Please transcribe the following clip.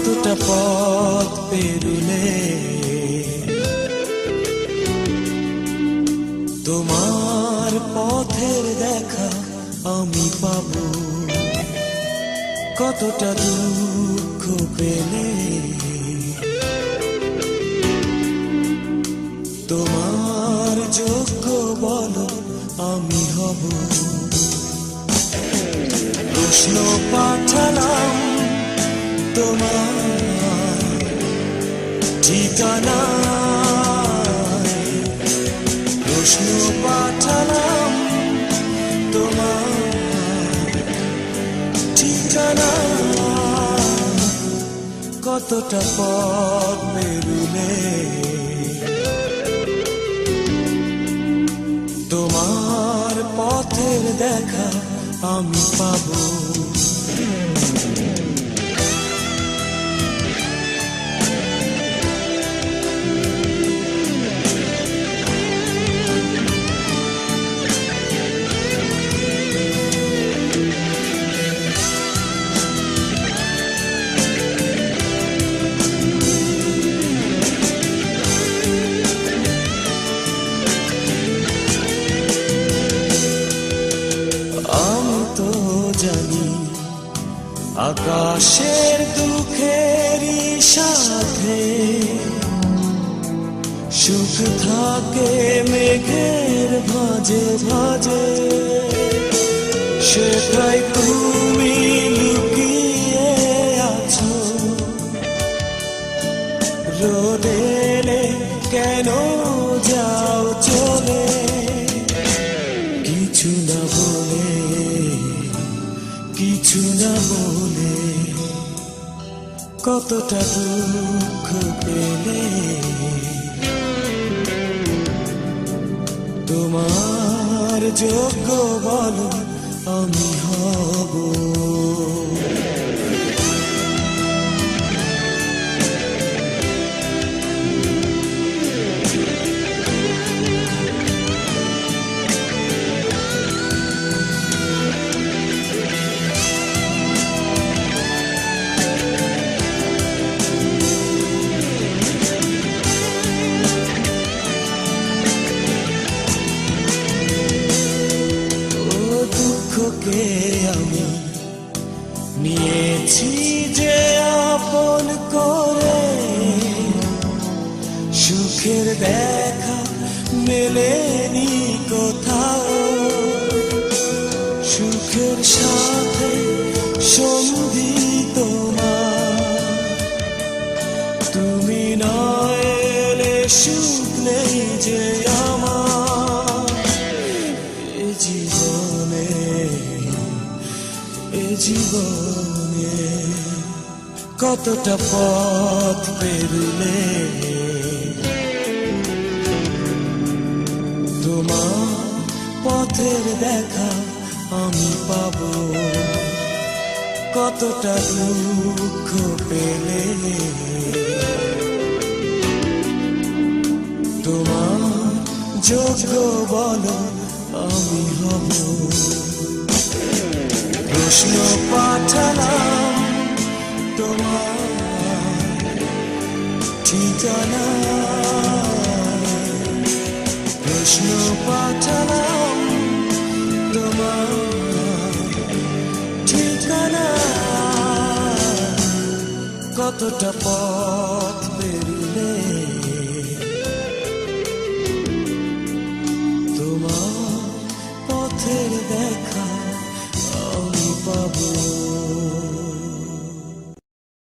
কতটা পথ পেরুলে তোমার পথের দেখা আমি পাবো, কতটা দুঃখ পেলে তোমার যোগ্য বলো আমি হব। প্রশ্ন পাঠালাম তোমার ঠিকানায়, প্রশ্ন পাঠালাম তোমার ঠিকানায়, কতটা পথ পেরুলে তোমার পথের দেখা আমি পাবো। জানি আকাশের দুঃখেরই সাথে সুখ থাকে মেঘের ভাঁজে ভাঁজে, সেটাই তুমি লুকিয়ে আছো। রোদ এলে কেন যাও চলে, কিছু না বলে, কিছু না বলে, কতটা দুঃখ পেলে তোমার যোগ্য বলো আমি হব। দুঃখকে আমি নিয়েছি যে আপন করে, সুখের দেখা মেলেনি কোথাও। সুখের সাথে সঙ্গী তোমার, তুমি নয় এলে সুখ নেই যে আমার। এ জীবনে কতটা পথ পেরুলে তোমার পথের দেখা আমি পাবো, কতটা দুঃখ পেলে তোমার যোগ্য বলো আমি হব। প্রশ্ন পাঠালাম তোমার ঠিকানায়, প্রশ্ন পাঠালাম তোমার ঠিকানায়, কতটা পথ পেরুলে